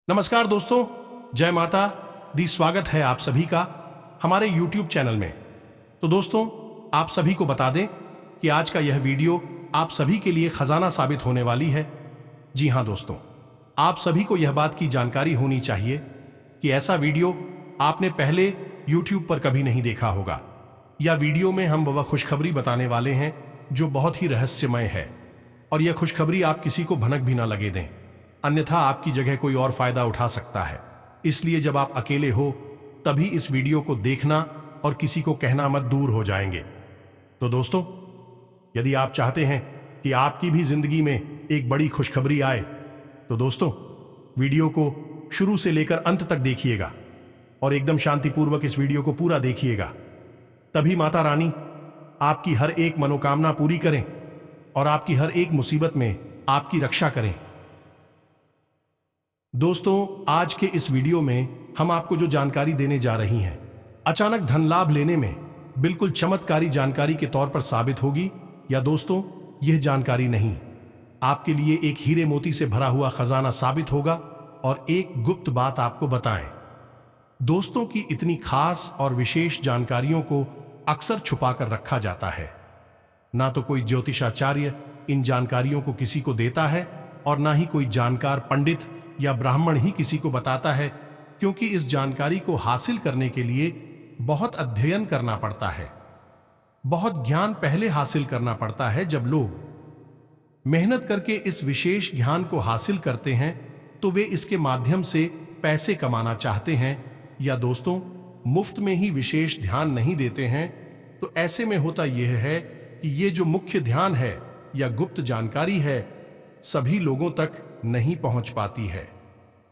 नमस्कार दोस्तों, जय माता दी। स्वागत है आप सभी का हमारे YouTube चैनल में। तो दोस्तों, आप सभी को बता दें कि आज का यह वीडियो आप सभी के लिए खजाना साबित होने वाली है। जी हां दोस्तों, आप सभी को यह बात की जानकारी होनी चाहिए कि ऐसा वीडियो आपने पहले YouTube पर कभी नहीं देखा होगा। या वीडियो में हम वह खुशखबरी बताने वाले हैं जो बहुत ही रहस्यमय है, और यह खुशखबरी आप किसी को भनक भी ना लगे दें, अन्यथा आपकी जगह कोई और फायदा उठा सकता है। इसलिए जब आप अकेले हो तभी इस वीडियो को देखना और किसी को कहना मत, दूर हो जाएंगे। तो दोस्तों, यदि आप चाहते हैं कि आपकी भी जिंदगी में एक बड़ी खुशखबरी आए, तो दोस्तों वीडियो को शुरू से लेकर अंत तक देखिएगा और एकदम शांतिपूर्वक इस वीडियो को पूरा देखिएगा। तभी माता रानी आपकी हर एक मनोकामना पूरी करें और आपकी हर एक मुसीबत में आपकी रक्षा करें। दोस्तों, आज के इस वीडियो में हम आपको जो जानकारी देने जा रही हैं, अचानक धन लाभ लेने में बिल्कुल चमत्कारी जानकारी के तौर पर साबित होगी। या दोस्तों, यह जानकारी नहीं, आपके लिए एक हीरे मोती से भरा हुआ खजाना साबित होगा और एक गुप्त बात आपको बताएं। दोस्तों की इतनी खास और विशेष जानकारियों को अक्सर छुपा कर रखा जाता है। ना तो कोई ज्योतिषाचार्य इन जानकारियों को किसी को देता है और ना ही कोई जानकार पंडित या ब्राह्मण ही किसी को बताता है, क्योंकि इस जानकारी को हासिल करने के लिए बहुत अध्ययन करना पड़ता है, बहुत ज्ञान पहले हासिल करना पड़ता है। जब लोग मेहनत करके इस विशेष ज्ञान को हासिल करते हैं तो वे इसके माध्यम से पैसे कमाना चाहते हैं, या दोस्तों मुफ्त में ही विशेष ध्यान नहीं देते हैं। तो ऐसे में होता यह है कि ये जो मुख्य ध्यान है या गुप्त जानकारी है, सभी लोगों तक नहीं पहुंच पाती है।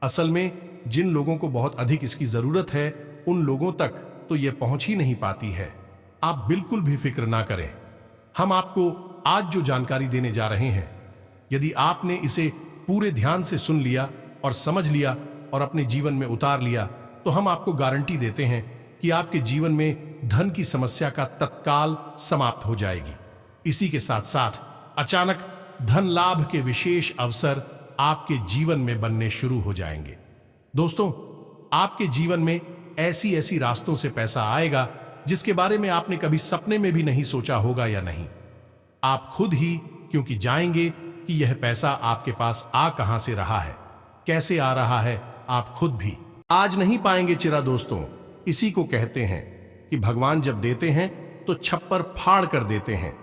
असल में जिन लोगों को बहुत अधिक इसकी जरूरत है, उन लोगों तक तो यह पहुंच ही नहीं पाती है। आप बिल्कुल भी फिक्र ना करें, हम आपको आज जो जानकारी देने जा रहे हैं, यदि आपने इसे पूरे ध्यान से सुन लिया और समझ लिया और अपने जीवन में उतार लिया, तो हम आपको गारंटी देते हैं कि आपके जीवन में धन की समस्या का तत्काल समाप्त हो जाएगी। इसी के साथ साथ अचानक धन लाभ के विशेष अवसर आपके जीवन में बनने शुरू हो जाएंगे। दोस्तों, आपके जीवन में ऐसी ऐसी रास्तों से पैसा आएगा जिसके बारे में आपने कभी सपने में भी नहीं सोचा होगा या नहीं। आप खुद ही क्योंकि जाएंगे कि यह पैसा आपके पास आ कहां से रहा है, कैसे आ रहा है, आप खुद भी आज नहीं पाएंगे चिरा। दोस्तों, इसी को कहते हैं कि भगवान जब देते हैं तो छप्पर फाड़ कर देते हैं।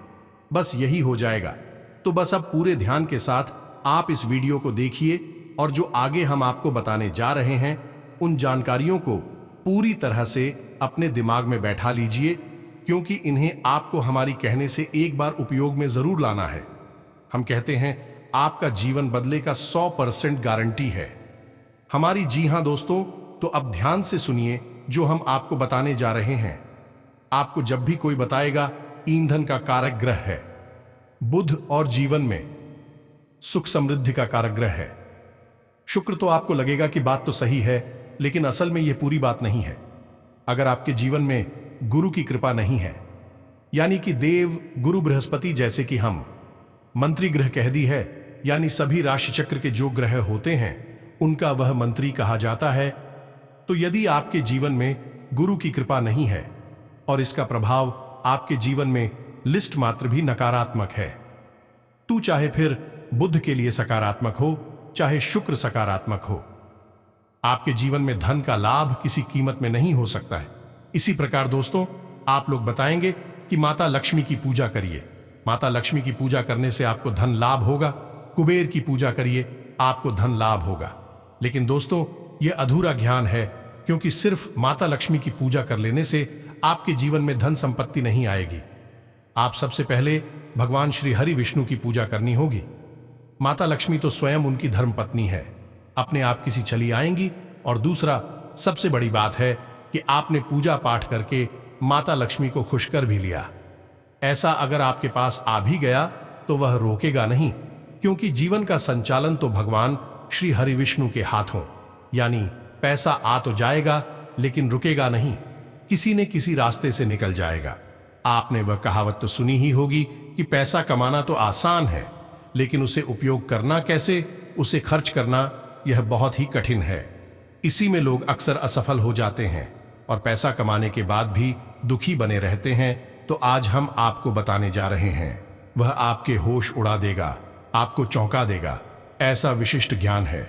बस यही हो जाएगा। तो बस अब पूरे ध्यान के साथ आप इस वीडियो को देखिए और जो आगे हम आपको बताने जा रहे हैं, उन जानकारियों को पूरी तरह से अपने दिमाग में बैठा लीजिए, क्योंकि इन्हें आपको हमारी कहने से एक बार उपयोग में जरूर लाना है। हम कहते हैं आपका जीवन बदले का 100% गारंटी है हमारी। जी हां दोस्तों, तो अब ध्यान से सुनिए जो हम आपको बताने जा रहे हैं। आपको जब भी कोई बताएगा ईंधन का कारक ग्रह है बुध और जीवन में सुख समृद्धि का कारक ग्रह है शुक्र, तो आपको लगेगा कि बात तो सही है, लेकिन असल में यह पूरी बात नहीं है। अगर आपके जीवन में गुरु की कृपा नहीं है, यानी कि देव गुरु बृहस्पति जैसे कि हम मंत्री ग्रह कह दी है, यानी सभी राशि चक्र के जो ग्रह होते हैं उनका वह मंत्री कहा जाता है। तो यदि आपके जीवन में गुरु की कृपा नहीं है और इसका प्रभाव आपके जीवन में लिस्ट मात्र भी नकारात्मक है, तो चाहे फिर बुध के लिए सकारात्मक हो, चाहे शुक्र सकारात्मक हो, आपके जीवन में धन का लाभ किसी कीमत में नहीं हो सकता है। इसी प्रकार दोस्तों, आप लोग बताएंगे कि माता लक्ष्मी की पूजा करिए, माता लक्ष्मी की पूजा करने से आपको धन लाभ होगा, कुबेर की पूजा करिए आपको धन लाभ होगा। लेकिन दोस्तों, यह अधूरा ज्ञान है, क्योंकि सिर्फ माता लक्ष्मी की पूजा कर लेने से आपके जीवन में धन संपत्ति नहीं आएगी। आप सबसे पहले भगवान श्री हरि विष्णु की पूजा करनी होगी। माता लक्ष्मी तो स्वयं उनकी धर्म पत्नी है, अपने आप किसी चली आएंगी। और दूसरा सबसे बड़ी बात है कि आपने पूजा पाठ करके माता लक्ष्मी को खुश कर भी लिया। ऐसा अगर आपके पास आ भी गया तो वह रोकेगा नहीं, क्योंकि जीवन का संचालन तो भगवान श्री हरि विष्णु के हाथों, यानी पैसा आ तो जाएगा लेकिन रुकेगा नहीं, किसी न किसी रास्ते से निकल जाएगा। आपने वह कहावत तो सुनी ही होगी कि पैसा कमाना तो आसान है, लेकिन उसे उपयोग करना कैसे, उसे खर्च करना यह बहुत ही कठिन है। इसी में लोग अक्सर असफल हो जाते हैं और पैसा कमाने के बाद भी दुखी बने रहते हैं। तो आज हम आपको बताने जा रहे हैं, वह आपके होश उड़ा देगा, आपको चौंका देगा, ऐसा विशिष्ट ज्ञान है।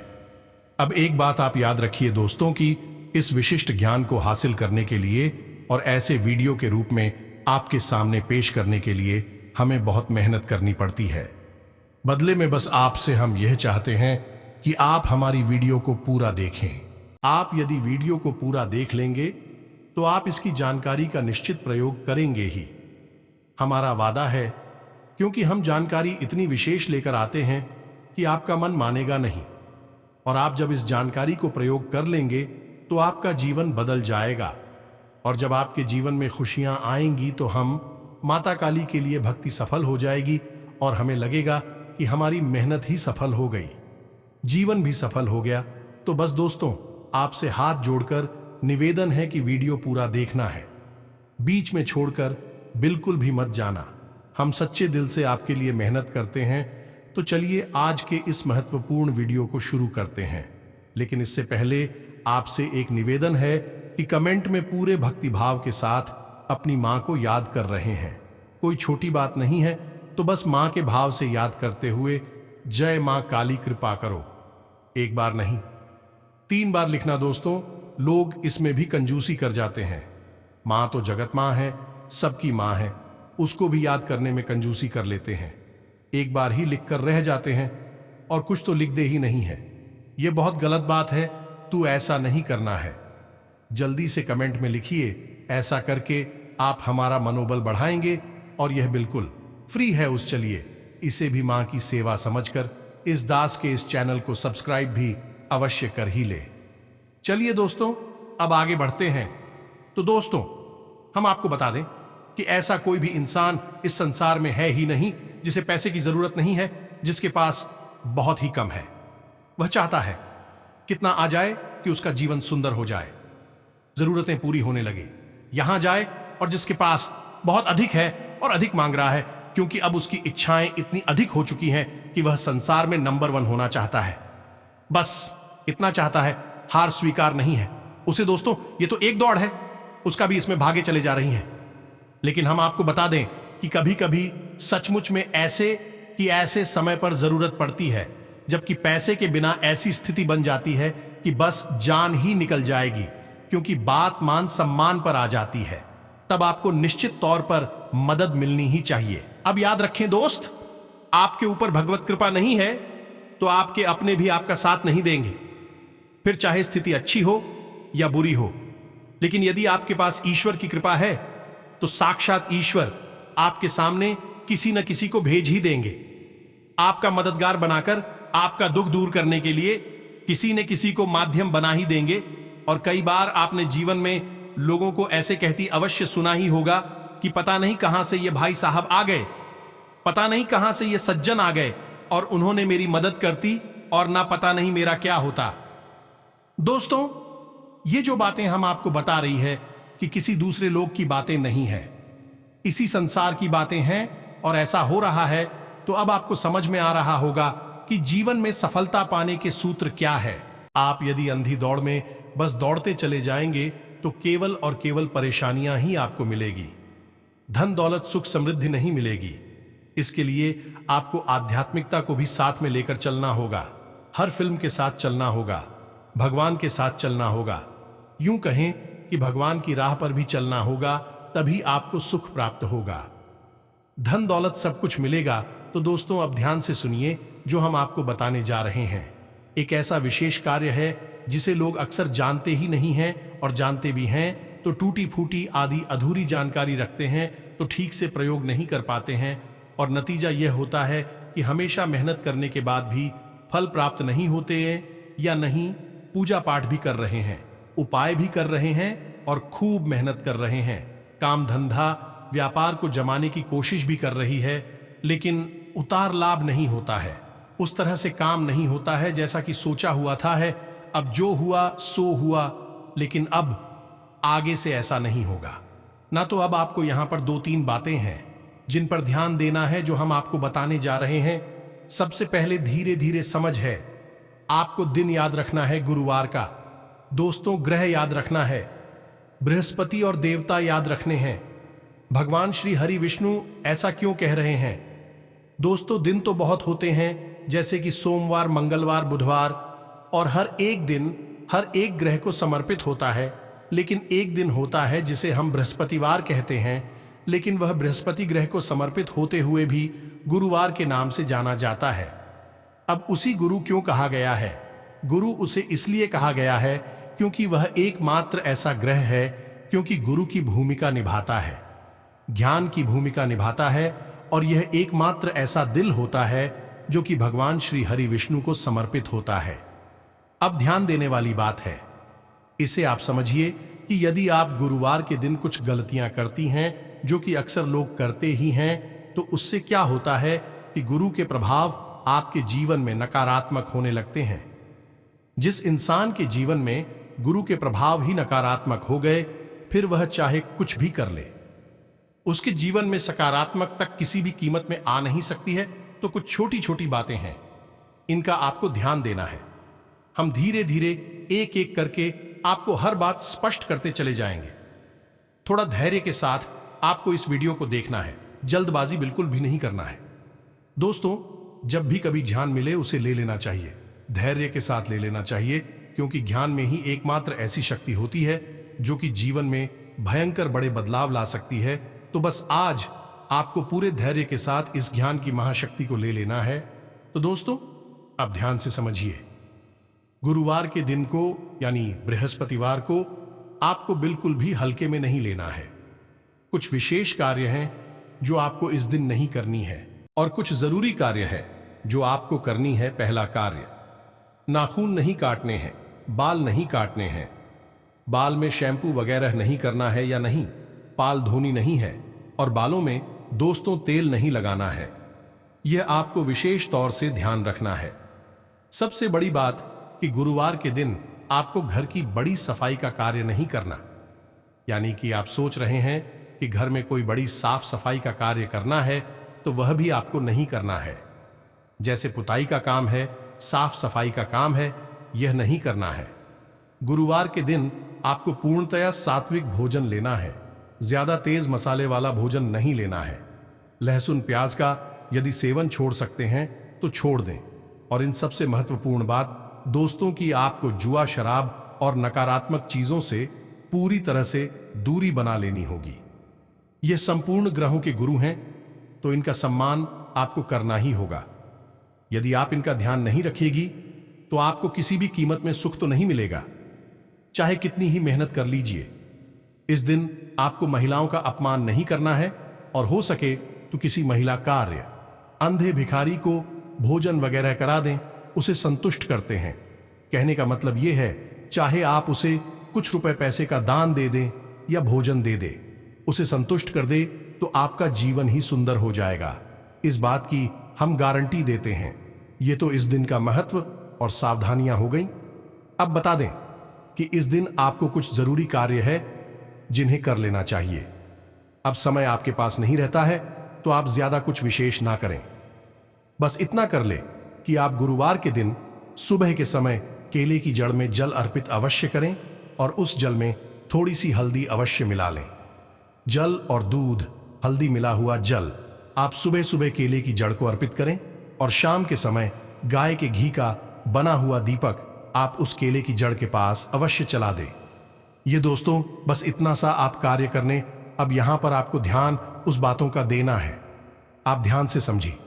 अब एक बात आप याद रखिए दोस्तों कि इस विशिष्ट ज्ञान को हासिल करने के लिए और ऐसे वीडियो के रूप में आपके सामने पेश करने के लिए हमें बहुत मेहनत करनी पड़ती है। बदले में बस आपसे हम यह चाहते हैं कि आप हमारी वीडियो को पूरा देखें। आप यदि वीडियो को पूरा देख लेंगे तो आप इसकी जानकारी का निश्चित प्रयोग करेंगे ही, हमारा वादा है, क्योंकि हम जानकारी इतनी विशेष लेकर आते हैं कि आपका मन मानेगा नहीं। और आप जब इस जानकारी को प्रयोग कर लेंगे तो आपका जीवन बदल जाएगा। और जब आपके जीवन में खुशियां आएंगी तो हम माता काली के लिए भक्ति सफल हो जाएगी और हमें लगेगा कि हमारी मेहनत ही सफल हो गई, जीवन भी सफल हो गया। तो बस दोस्तों, आपसे हाथ जोड़कर निवेदन है कि वीडियो पूरा देखना है, बीच में छोड़कर बिल्कुल भी मत जाना। हम सच्चे दिल से आपके लिए मेहनत करते हैं। तो चलिए आज के इस महत्वपूर्ण वीडियो को शुरू करते हैं। लेकिन इससे पहले आपसे एक निवेदन है कि कमेंट में पूरे भक्तिभाव के साथ अपनी मां को याद कर रहे हैं। कोई छोटी बात नहीं है, तो बस मां के भाव से याद करते हुए जय मां काली कृपा करो, एक बार नहीं 3 बार लिखना दोस्तों। लोग इसमें भी कंजूसी कर जाते हैं। मां तो जगत मां है, सबकी मां है, उसको भी याद करने में कंजूसी कर लेते हैं। एक बार ही लिखकर रह जाते हैं और कुछ तो लिख दे ही नहीं है। यह बहुत गलत बात है, तू ऐसा नहीं करना है। जल्दी से कमेंट में लिखिए, ऐसा करके आप हमारा मनोबल बढ़ाएंगे और यह बिल्कुल फ्री है। उस चलिए इसे भी मां की सेवा समझकर इस दास के इस चैनल को सब्सक्राइब भी अवश्य कर ही ले। चलिए दोस्तों, अब आगे बढ़ते हैं। तो दोस्तों, हम आपको बता दें कि ऐसा कोई भी इंसान इस संसार में है ही नहीं जिसे पैसे की जरूरत नहीं है, जिसके पास बहुत ही कम है। वह चाहता है कितना आ जाए कि उसका जीवन सुंदर हो जाए, जरूरतें पूरी होने लगे, यहां जाए। और जिसके पास बहुत अधिक है और अधिक मांग रहा है, क्योंकि अब उसकी इच्छाएं इतनी अधिक हो चुकी हैं कि वह संसार में नंबर 1 होना चाहता है। बस इतना चाहता है, हार स्वीकार नहीं है उसे। दोस्तों, ये तो एक दौड़ है, उसका भी इसमें भागे चले जा रही हैं। लेकिन हम आपको बता दें कि कभी कभी सचमुच में ऐसे समय पर जरूरत पड़ती है, जबकि पैसे के बिना ऐसी स्थिति बन जाती है कि बस जान ही निकल जाएगी, क्योंकि बात मान सम्मान पर आ जाती है। तब आपको निश्चित तौर पर मदद मिलनी ही चाहिए। अब याद रखें दोस्त, आपके ऊपर भगवत कृपा नहीं है तो आपके अपने भी आपका साथ नहीं देंगे, फिर चाहे स्थिति अच्छी हो या बुरी हो। लेकिन यदि आपके पास ईश्वर की कृपा है तो साक्षात ईश्वर आपके सामने किसी न किसी को भेज ही देंगे, आपका मददगार बनाकर आपका दुख दूर करने के लिए किसी न किसी को माध्यम बना ही देंगे। और कई बार आपने जीवन में लोगों को ऐसे कहती अवश्य सुना ही होगा कि पता नहीं कहां से ये भाई साहब आ गए, पता नहीं कहां से ये सज्जन आ गए और उन्होंने मेरी मदद करती और ना पता नहीं मेरा क्या होता। दोस्तों, ये जो बातें हम आपको बता रही है कि किसी दूसरे लोग की बातें नहीं है, इसी संसार की बातें हैं। और ऐसा हो रहा है तो अब आपको समझ में आ रहा होगा कि जीवन में सफलता पाने के सूत्र क्या है। आप यदि अंधी दौड़ में बस दौड़ते चले जाएंगे तो केवल और केवल परेशानियां ही आपको मिलेगी, धन दौलत सुख समृद्धि नहीं मिलेगी। इसके लिए आपको आध्यात्मिकता को भी साथ में लेकर चलना होगा, हर फिल्म के साथ चलना होगा, भगवान के साथ चलना होगा। यूं कहें कि भगवान की राह पर भी चलना होगा, तभी आपको सुख प्राप्त होगा, धन दौलत सब कुछ मिलेगा। तो दोस्तों, अब ध्यान से सुनिए जो हम आपको बताने जा रहे हैं। एक ऐसा विशेष कार्य है जिसे लोग अक्सर जानते ही नहीं हैं, और जानते भी हैं तो टूटी फूटी आदि अधूरी जानकारी रखते हैं, तो ठीक से प्रयोग नहीं कर पाते हैं। और नतीजा यह होता है कि हमेशा मेहनत करने के बाद भी फल प्राप्त नहीं होते हैं, या नहीं पूजा पाठ भी कर रहे हैं, उपाय भी कर रहे हैं और खूब मेहनत कर रहे हैं, काम धंधा व्यापार को जमाने की कोशिश भी कर रही है, लेकिन उतार लाभ नहीं होता है, उस तरह से काम नहीं होता है जैसा कि सोचा हुआ था है। अब जो हुआ सो हुआ, लेकिन अब आगे से ऐसा नहीं होगा ना। तो अब आपको यहां पर 2-3 बातें हैं जिन पर ध्यान देना है, जो हम आपको बताने जा रहे हैं। सबसे पहले धीरे धीरे समझ है आपको दिन याद रखना है गुरुवार का। दोस्तों, ग्रह याद रखना है, बृहस्पति और देवता याद रखने हैं। भगवान श्री हरि विष्णु ऐसा क्यों कह रहे हैं? दोस्तों, दिन तो बहुत होते हैं, जैसे कि सोमवार, मंगलवार, बुधवार, और हर एक दिन हर एक ग्रह को समर्पित होता है। लेकिन एक दिन होता है जिसे हम बृहस्पतिवार कहते हैं, लेकिन वह बृहस्पति ग्रह को समर्पित होते हुए भी गुरुवार के नाम से जाना जाता है। अब उसी गुरु क्यों कहा गया है? गुरु उसे इसलिए कहा गया है क्योंकि वह एकमात्र ऐसा ग्रह है, क्योंकि गुरु की भूमिका निभाता है, ज्ञान की भूमिका निभाता है, और यह एकमात्र ऐसा दिल होता है जो कि भगवान श्री हरि विष्णु को समर्पित होता है। अब ध्यान देने वाली बात है, इसे आप समझिए कि यदि आप गुरुवार के दिन कुछ गलतियां करती हैं, जो कि अक्सर लोग करते ही हैं, तो उससे क्या होता है कि गुरु के प्रभाव आपके जीवन में नकारात्मक होने लगते हैं। जिस इंसान के जीवन में गुरु के प्रभाव ही नकारात्मक हो गए, फिर वह चाहे कुछ भी कर ले, उसके जीवन में सकारात्मक तक किसी भी कीमत में आ नहीं सकती है। तो कुछ छोटी छोटी बातें हैं, इनका आपको ध्यान देना है। हम धीरे धीरे एक एक करके आपको हर बात स्पष्ट करते चले जाएंगे। थोड़ा धैर्य के साथ आपको इस वीडियो को देखना है, जल्दबाजी बिल्कुल भी नहीं करना है। दोस्तों, जब भी कभी ज्ञान मिले उसे ले लेना चाहिए, धैर्य के साथ ले लेना चाहिए, क्योंकि ज्ञान में ही एकमात्र ऐसी शक्ति होती है जो कि जीवन में भयंकर बड़े बदलाव ला सकती है। तो बस आज आपको पूरे धैर्य के साथ इस ज्ञान की महाशक्ति को ले लेना है। तो दोस्तों, अब ध्यान से समझिए, गुरुवार के दिन को यानी बृहस्पतिवार को आपको बिल्कुल भी हल्के में नहीं लेना है। कुछ विशेष कार्य हैं जो आपको इस दिन नहीं करनी है, और कुछ जरूरी कार्य है जो आपको करनी है। पहला कार्य, नाखून नहीं काटने हैं, बाल नहीं काटने हैं, बाल में शैम्पू वगैरह नहीं करना है या नहीं, बाल धोनी नहीं है, और बालों में दोस्तों तेल नहीं लगाना है। यह आपको विशेष तौर से ध्यान रखना है। सबसे बड़ी बात कि गुरुवार के दिन आपको घर की बड़ी सफाई का कार्य नहीं करना, यानी कि आप सोच रहे हैं कि घर में कोई बड़ी साफ सफाई का कार्य करना है, तो वह भी आपको नहीं करना है। जैसे पुताई का काम है, साफ सफाई का काम है, यह नहीं करना है। गुरुवार के दिन आपको पूर्णतया सात्विक भोजन लेना है, ज्यादा तेज मसाले वाला भोजन नहीं लेना है। लहसुन प्याज का यदि सेवन छोड़ सकते हैं तो छोड़ दें। और इन सबसे महत्वपूर्ण बात दोस्तों की आपको जुआ, शराब और नकारात्मक चीजों से पूरी तरह से दूरी बना लेनी होगी। ये संपूर्ण ग्रहों के गुरु हैं, तो इनका सम्मान आपको करना ही होगा। यदि आप इनका ध्यान नहीं रखेगी तो आपको किसी भी कीमत में सुख तो नहीं मिलेगा, चाहे कितनी ही मेहनत कर लीजिए। इस दिन आपको महिलाओं का अपमान नहीं करना है, और हो सके तो किसी महिला कार्य, अंधे भिखारी को भोजन वगैरह करा दें, उसे संतुष्ट करते हैं। कहने का मतलब यह है, चाहे आप उसे कुछ रुपए पैसे का दान दे दें या भोजन दे दे, उसे संतुष्ट कर दे, तो आपका जीवन ही सुंदर हो जाएगा। इस बात की हम गारंटी देते हैं। ये तो इस दिन का महत्व और सावधानियां हो गई। अब बता दें कि इस दिन आपको कुछ जरूरी कार्य है जिन्हें कर लेना चाहिए। अब समय आपके पास नहीं रहता है, तो आप ज्यादा कुछ विशेष ना करें। बस इतना कर ले कि आप गुरुवार के दिन सुबह के समय केले की जड़ में जल अर्पित अवश्य करें, और उस जल में थोड़ी सी हल्दी अवश्य मिला लें। जल और दूध, हल्दी मिला हुआ जल आप सुबह सुबह केले की जड़ को अर्पित करें, और शाम के समय गाय के घी का बना हुआ दीपक आप उस केले की जड़ के पास अवश्य चला दें। ये दोस्तों, बस इतना सा आप कार्य करने। अब यहां पर आपको ध्यान उस बातों का देना है। आप ध्यान से समझिए,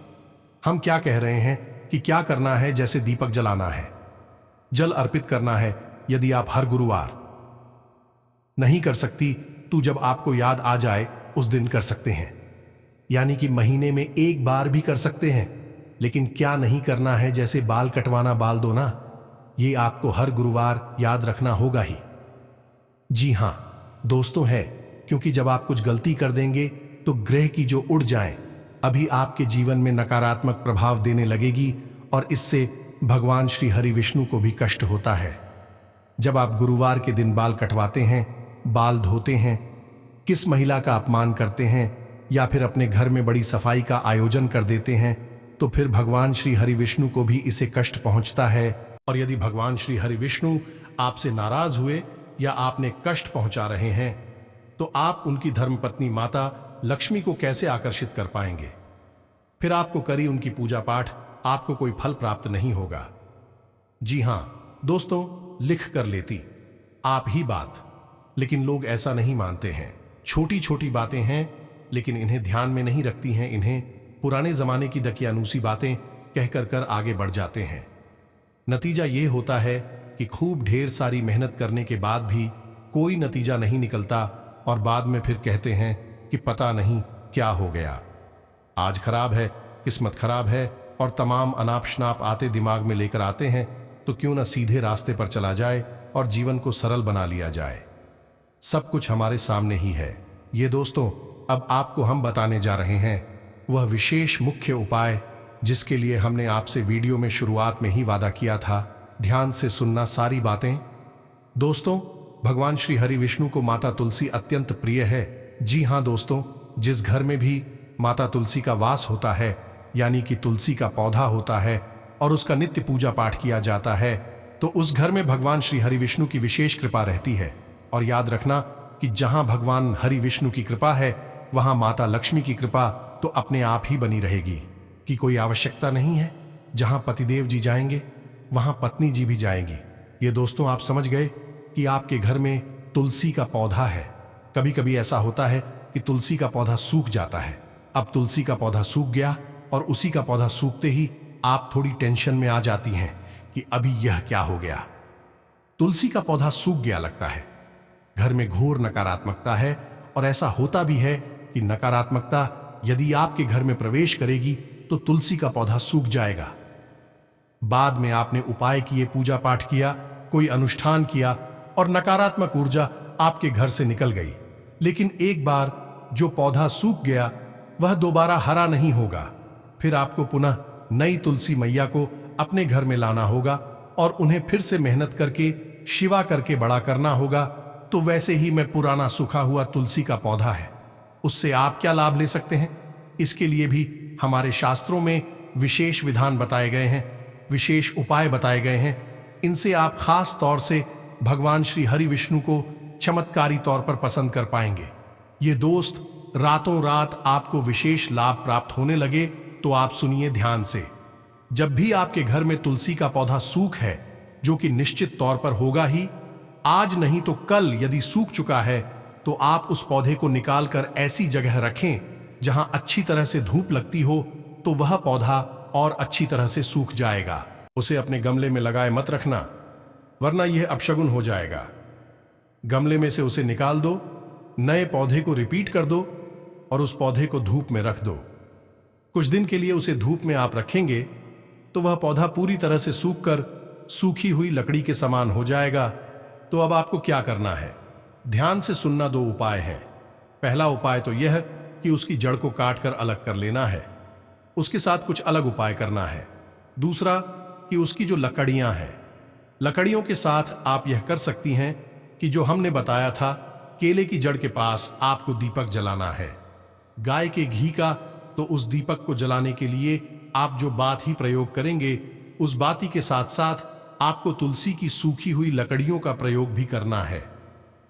हम क्या कह रहे हैं कि क्या करना है। जैसे दीपक जलाना है, जल अर्पित करना है। यदि आप हर गुरुवार नहीं कर सकती, तो जब आपको याद आ जाए उस दिन कर सकते हैं, यानी कि महीने में एक बार भी कर सकते हैं। लेकिन क्या नहीं करना है, जैसे बाल कटवाना, बाल धोना, ये आपको हर गुरुवार याद रखना होगा ही। जी हां दोस्तों, है, क्योंकि जब आप कुछ गलती कर देंगे तो ग्रह की जो उड़ जाए अभी आपके जीवन में नकारात्मक प्रभाव देने लगेगी, और इससे भगवान श्री हरि विष्णु को भी कष्ट होता है। जब आप गुरुवार के दिन बाल कटवाते हैं, बाल धोते हैं, किस महिला का अपमान करते हैं, या फिर अपने घर में बड़ी सफाई का आयोजन कर देते हैं, तो फिर भगवान श्री हरि विष्णु को भी इसे कष्ट पहुंचता है। और यदि भगवान श्री हरि विष्णु आपसे नाराज हुए या आपने कष्ट पहुंचा रहे हैं तो आप उनकी धर्मपत्नी माता लक्ष्मी को कैसे आकर्षित कर पाएंगे? फिर आपको करी उनकी पूजा पाठ, आपको कोई फल प्राप्त नहीं होगा। जी हां दोस्तों, लिख कर लेती आप ही बात, लेकिन लोग ऐसा नहीं मानते हैं। छोटी छोटी बातें हैं लेकिन इन्हें ध्यान में नहीं रखती हैं। इन्हें पुराने जमाने की दकियानूसी बातें कहकर कर आगे बढ़ जाते हैं। नतीजा ये होता है कि खूब ढेर सारी मेहनत करने के बाद भी कोई नतीजा नहीं निकलता और बाद में फिर कहते हैं कि पता नहीं क्या हो गया। आज खराब है, किस्मत खराब है और तमाम अनाप शनाप आते दिमाग में लेकर आते हैं, तो क्यों ना सीधे रास्ते पर चला जाए और जीवन को सरल बना लिया जाए। सब कुछ हमारे सामने ही है। ये दोस्तों, अब आपको हम बताने जा रहे हैं वह विशेष मुख्य उपाय जिसके लिए हमने आपसे वीडियो में शुरुआत में ही वादा किया था। ध्यान से सुनना सारी बातें। दोस्तों, भगवान श्री हरि विष्णु को माता तुलसी अत्यंत प्रिय है। जी हां दोस्तों, जिस घर में भी माता तुलसी का वास होता है, यानी कि तुलसी का पौधा होता है और उसका नित्य पूजा पाठ किया जाता है, तो उस घर में भगवान श्री हरि विष्णु की विशेष कृपा रहती है। और याद रखना कि जहां भगवान हरि विष्णु की कृपा है वहां माता लक्ष्मी की कृपा तो अपने आप ही बनी रहेगी, कि कोई आवश्यकता नहीं है। जहां पतिदेव जी जाएंगे वहां पत्नी जी भी जाएंगी। ये दोस्तों, आप समझ गए कि आपके घर में तुलसी का पौधा है। कभी कभी ऐसा होता है कि तुलसी का पौधा सूख जाता है। अब तुलसी का पौधा सूख गया और उसी का पौधा सूखते ही आप थोड़ी टेंशन में आ जाती हैं कि अभी यह क्या हो गया। तुलसी का पौधा सूख गया लगता है। घर में घोर नकारात्मकता है और ऐसा होता भी है कि नकारात्मकता यदि आपके घर में प्रवेश करेगी तो तुलसी का पौधा सूख जाएगा। बाद में आपने उपाय किए, पूजा पाठ किया, कोई अनुष्ठान किया और नकारात्मक ऊर्जा आपके घर से निकल गई, लेकिन एक बार जो पौधा सूख गया वह दोबारा हरा नहीं होगा। फिर आपको पुनः नई तुलसी मैया को अपने घर में लाना होगा और उन्हें फिर से मेहनत करके शिवा करके बड़ा करना होगा। तो वैसे ही में पुराना सूखा हुआ तुलसी का पौधा है, उससे आप क्या लाभ ले सकते हैं? इसके लिए भी हमारे शास्त्रों में विशेष विधान बताए गए हैं, विशेष उपाय बताए गए हैं। इनसे आप खास तौर से भगवान श्री हरि विष्णु को चमत्कारी तौर पर पसंद कर पाएंगे। ये दोस्त, रातों रात आपको विशेष लाभ प्राप्त होने लगे तो आप सुनिए ध्यान से। जब भी आपके घर में तुलसी का पौधा सूख है, जो कि निश्चित तौर पर होगा ही, आज नहीं तो कल यदि सूख चुका है, तो आप उस पौधे को निकालकर ऐसी जगह रखें जहां अच्छी तरह से धूप लगती हो, तो वह पौधा और अच्छी तरह से सूख जाएगा। उसे अपने गमले में लगाए मत रखना, वरना यह अपशगुन हो जाएगा। गमले में से उसे निकाल दो, नए पौधे को रिपीट कर दो और उस पौधे को धूप में रख दो। कुछ दिन के लिए उसे धूप में आप रखेंगे तो वह पौधा पूरी तरह से सूखकर सूखी हुई लकड़ी के समान हो जाएगा। तो अब आपको क्या करना है? ध्यान से सुनना। दो उपाय हैं। पहला उपाय तो यह कि उसकी जड़ को काट कर अलग कर लेना है, उसके साथ कुछ अलग उपाय करना है। दूसरा कि उसकी जो लकड़ियां हैं, लकड़ियों के साथ आप यह कर सकती हैं कि जो हमने बताया था, केले की जड़ के पास आपको दीपक जलाना है। गाय के घी का, तो उस दीपक को जलाने के लिए आप जो बात ही प्रयोग करेंगे, उस बाती के साथ साथ आपको तुलसी की सूखी हुई लकड़ियों का प्रयोग भी करना है।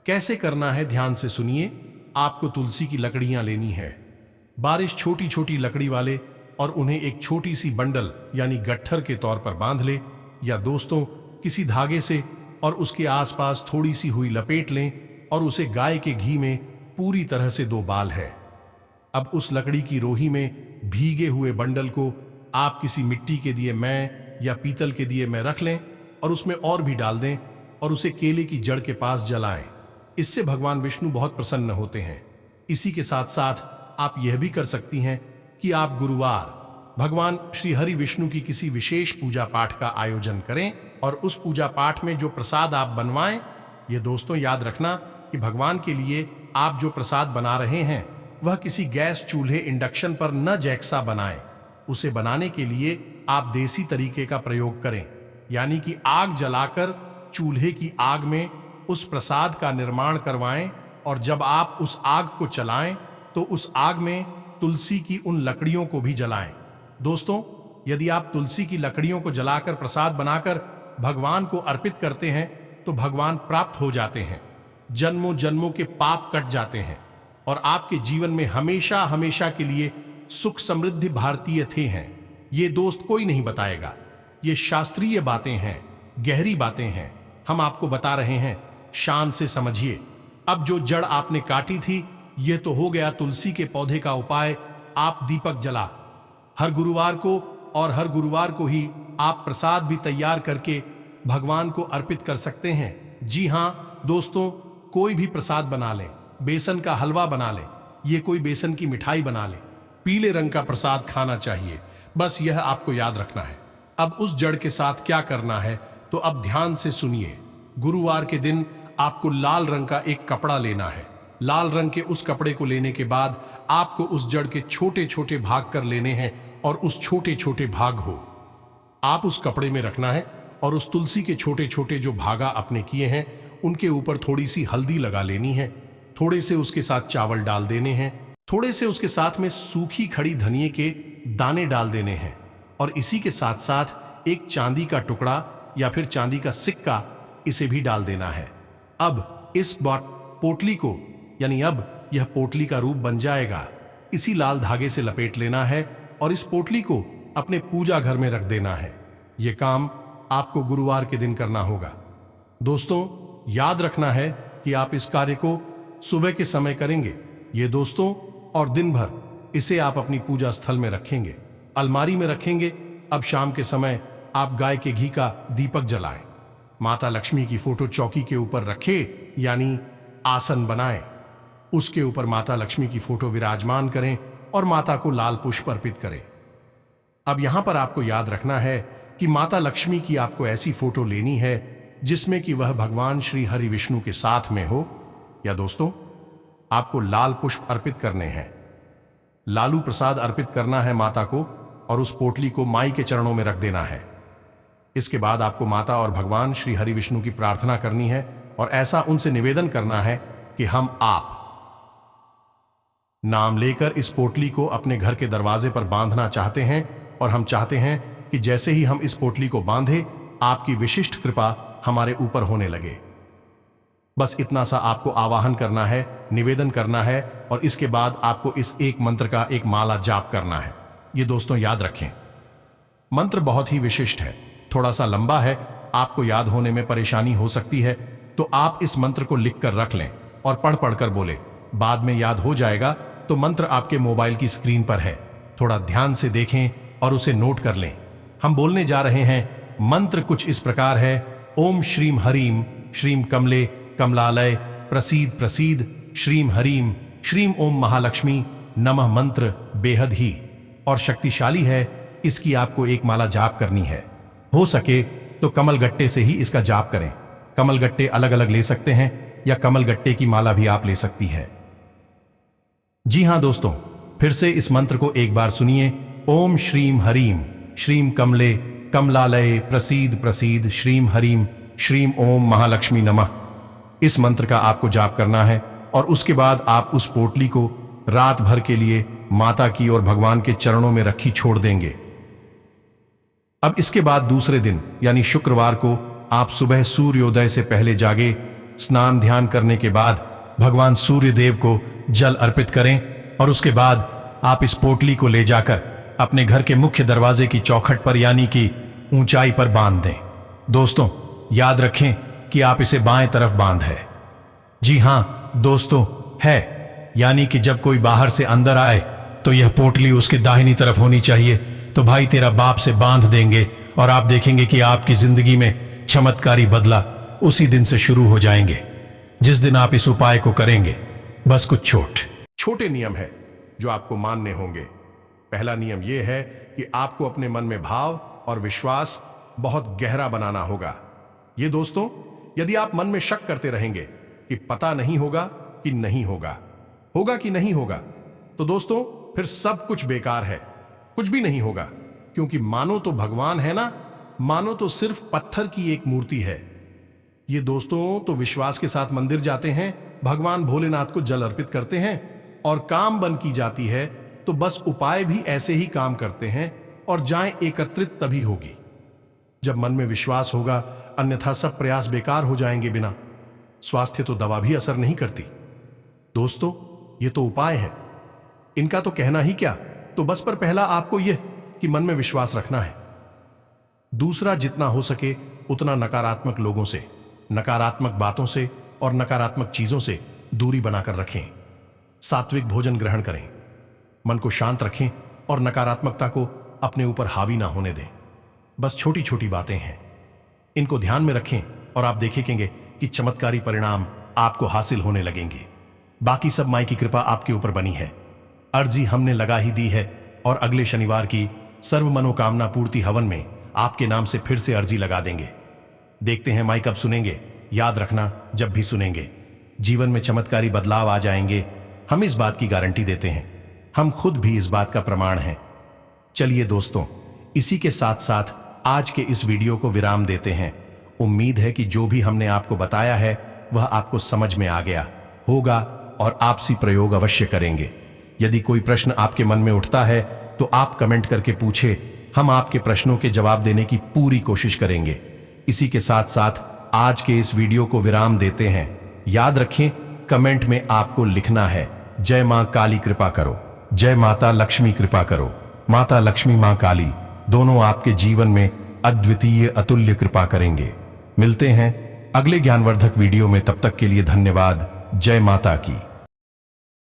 कैसे करना है ध्यान से सुनिए। आपको तुलसी की लकड़ियां लेनी है, बारिश छोटी छोटी लकड़ी वाले, और उन्हें एक छोटी सी बंडल यानी गट्ठर के तौर पर बांध ले, या दोस्तों किसी धागे से, और उसके आसपास थोड़ी सी हुई लपेट लें और उसे गाय के घी में पूरी तरह से 2 बाल है। अब उस लकड़ी की रोही में भीगे हुए बंडल को आप किसी मिट्टी के दिए में या पीतल के दिए में रख लें और उसमें और भी डाल दें और उसे केले की जड़ के पास जलाएं। इससे भगवान विष्णु बहुत प्रसन्न होते हैं। इसी के साथ साथ आप यह भी कर सकती हैं कि आप गुरुवार भगवान श्री हरि विष्णु की किसी विशेष पूजा पाठ का आयोजन करें और उस पूजा पाठ में जो प्रसाद आप बनवाएं, ये दोस्तों याद रखना कि भगवान के लिए आप जो प्रसाद बना रहे हैं वह किसी गैस चूल्हे इंडक्शन पर न जैक्सा बनाएं। उसे बनाने के लिए आप देसी तरीके का प्रयोग करें, यानी कि आग जलाकर चूल्हे की आग में उस प्रसाद का निर्माण करवाएं और जब आप उस आग को चलाएं तो उस आग में तुलसी की उन लकड़ियों को भी जलाएं। दोस्तों, यदि आप तुलसी की लकड़ियों को जलाकर प्रसाद बनाकर भगवान को अर्पित करते हैं तो भगवान प्राप्त हो जाते हैं, जन्मों जन्मों के पाप कट जाते हैं और आपके जीवन में हमेशा हमेशा के लिए सुख समृद्धि भारतीय थे हैं। ये दोस्त कोई नहीं बताएगा, ये शास्त्रीय बातें हैं, गहरी बातें हैं, हम आपको बता रहे हैं, शान से समझिए। अब जो जड़ आपने काटी थी, यह तो हो गया तुलसी के पौधे का उपाय। आप दीपक जला हर गुरुवार को, और हर गुरुवार को ही आप प्रसाद भी तैयार करके भगवान को अर्पित कर सकते हैं। जी हाँ दोस्तों, कोई भी प्रसाद बना लें, बेसन का हलवा बना लें, ये कोई बेसन की मिठाई बना लें, पीले रंग का प्रसाद खाना चाहिए, बस यह आपको याद रखना है। अब उस जड़ के साथ क्या करना है तो अब ध्यान से सुनिए। गुरुवार के दिन आपको लाल रंग का एक कपड़ा लेना है। लाल रंग के उस कपड़े को लेने के बाद आपको उस जड़ के छोटे छोटे भाग कर लेने हैं और उस छोटे छोटे भाग हो आप उस कपड़े में रखना है और उस तुलसी के छोटे छोटे जो भागा आपने किए हैं उनके ऊपर थोड़ी सी हल्दी लगा लेनी है, थोड़े से उसके साथ चावल डाल देने हैं, थोड़े से उसके साथ में सूखी खड़ी धनिए के दाने डाल देने हैं और इसी के साथ साथ एक चांदी का टुकड़ा या फिर चांदी का सिक्का इसे भी डाल देना है। अब इस पोटली को, यानी अब यह पोटली का रूप बन जाएगा, इसी लाल धागे से लपेट लेना है और इस पोटली को अपने पूजा घर में रख देना है। यह काम आपको गुरुवार के दिन करना होगा। दोस्तों याद रखना है कि आप इस कार्य को सुबह के समय करेंगे ये दोस्तों, और दिन भर इसे आप अपनी पूजा स्थल में रखेंगे, अलमारी में रखेंगे। अब शाम के समय आप गाय के घी का दीपक जलाएं, माता लक्ष्मी की फोटो चौकी के ऊपर रखें, यानी आसन बनाएं, उसके ऊपर माता लक्ष्मी की फोटो विराजमान करें और माता को लाल पुष्प अर्पित करें। अब यहां पर आपको याद रखना है कि माता लक्ष्मी की आपको ऐसी फोटो लेनी है जिसमें कि वह भगवान श्री हरि विष्णु के साथ में हो, या दोस्तों आपको लाल पुष्प अर्पित करने हैं, लालू प्रसाद अर्पित करना है माता को और उस पोटली को माई के चरणों में रख देना है। इसके बाद आपको माता और भगवान श्री हरि विष्णु की प्रार्थना करनी है और ऐसा उनसे निवेदन करना है कि हम आप नाम लेकर इस पोटली को अपने घर के दरवाजे पर बांधना चाहते हैं और हम चाहते हैं कि जैसे ही हम इस पोटली को बांधे आपकी विशिष्ट कृपा हमारे ऊपर होने लगे। बस इतना सा आपको आवाहन करना है, निवेदन करना है और इसके बाद आपको इस एक मंत्र का एक माला जाप करना है। ये दोस्तों याद रखें, मंत्र बहुत ही विशिष्ट है, थोड़ा सा लंबा है, आपको याद होने में परेशानी हो सकती है, तो आप इस मंत्र को लिख कर रख लें और पढ़ पढ़कर बोले, बाद में याद हो जाएगा। तो मंत्र आपके मोबाइल की स्क्रीन पर है, थोड़ा ध्यान से देखें और उसे नोट कर लें। हम बोलने जा रहे हैं, मंत्र कुछ इस प्रकार है, ओम श्रीम हरीम श्रीम कमले कमलालय प्रसीद प्रसीद श्रीम हरीम श्रीम ओम महालक्ष्मी नमः। मंत्र बेहद ही और शक्तिशाली है, इसकी आपको एक माला जाप करनी है। हो सके तो कमल गट्टे से ही इसका जाप करें। कमल गट्टे अलग अलग ले सकते हैं या कमल गट्टे की माला भी आप ले सकती है। जी हां दोस्तों, फिर से इस मंत्र को एक बार सुनिए, ओम श्रीम हरीम श्रीम कमले कमलालय प्रसीद प्रसीद श्रीम हरीम श्रीम ओम महालक्ष्मी नमः। इस मंत्र का आपको जाप करना है और उसके बाद आप उस पोटली को रात भर के लिए माता की और भगवान के चरणों में रखी छोड़ देंगे। अब इसके बाद दूसरे दिन यानी शुक्रवार को आप सुबह सूर्योदय से पहले जागे, स्नान ध्यान करने के बाद भगवान सूर्य देव को जल अर्पित करें और उसके बाद आप इस पोटली को ले जाकर अपने घर के मुख्य दरवाजे की चौखट पर यानी कि ऊंचाई पर बांध दें। दोस्तों याद रखें कि आप इसे बाएं तरफ बांध है। जी हां दोस्तों, है, यानी कि जब कोई बाहर से अंदर आए तो यह पोटली उसके दाहिनी तरफ होनी चाहिए। तो भाई तेरा बाप से बांध देंगे और आप देखेंगे कि आपकी जिंदगी में चमत्कारी बदला उसी दिन से शुरू हो जाएंगे जिस दिन आप इस उपाय को करेंगे। बस कुछ छोटे नियम है जो आपको मानने होंगे। पहला नियम यह है कि आपको अपने मन में भाव और विश्वास बहुत गहरा बनाना होगा। ये दोस्तों, यदि आप मन में शक करते रहेंगे कि पता नहीं होगा कि नहीं होगा, होगा कि नहीं होगा, तो दोस्तों फिर सब कुछ बेकार है, कुछ भी नहीं होगा। क्योंकि मानो तो भगवान है ना, मानो तो सिर्फ पत्थर की एक मूर्ति है। ये दोस्तों तो विश्वास के साथ मंदिर जाते हैं, भगवान भोलेनाथ को जल अर्पित करते हैं और काम बन की जाती है। तो बस उपाय भी ऐसे ही काम करते हैं और जाएं एकत्रित तभी होगी। जब मन में विश्वास होगा, अन्यथा सब प्रयास बेकार हो जाएंगे। बिना स्वास्थ्य तो दवा भी असर नहीं करती। दोस्तों, ये तो उपाय है, इनका तो कहना ही क्या। तो बस पर पहला आपको यह कि मन में विश्वास रखना है। दूसरा, जितना हो सके उतना नकारात्मक लोगों से, नकारात्मक बातों से और नकारात्मक चीजों से दूरी बनाकर रखें। सात्विक भोजन ग्रहण करें, मन को शांत रखें और नकारात्मकता को अपने ऊपर हावी ना होने दें। बस छोटी छोटी बातें हैं, इनको ध्यान में रखें और आप देखेंगे कि चमत्कारी परिणाम आपको हासिल होने लगेंगे। बाकी सब माई की कृपा आपके ऊपर बनी है। अर्जी हमने लगा ही दी है और अगले शनिवार की सर्व मनोकामना पूर्ति हवन में आपके नाम से फिर से अर्जी लगा देंगे। देखते हैं माई कब सुनेंगे। याद रखना, जब भी सुनेंगे जीवन में चमत्कारी बदलाव आ जाएंगे। हम इस बात की गारंटी देते हैं, हम खुद भी इस बात का प्रमाण हैं। चलिए दोस्तों, इसी के साथ साथ आज के इस वीडियो को विराम देते हैं। उम्मीद है कि जो भी हमने आपको बताया है वह आपको समझ में आ गया होगा और आपसी प्रयोग अवश्य करेंगे। यदि कोई प्रश्न आपके मन में उठता है तो आप कमेंट करके पूछे, हम आपके प्रश्नों के जवाब देने की पूरी कोशिश करेंगे। इसी के साथ साथ आज के इस वीडियो को विराम देते हैं। याद रखें, कमेंट में आपको लिखना है, जय मां काली कृपा करो, जय माता लक्ष्मी कृपा करो। माता लक्ष्मी, मां काली दोनों आपके जीवन में अद्वितीय अतुल्य कृपा करेंगे। मिलते हैं अगले ज्ञानवर्धक वीडियो में, तब तक के लिए धन्यवाद। जय माता की।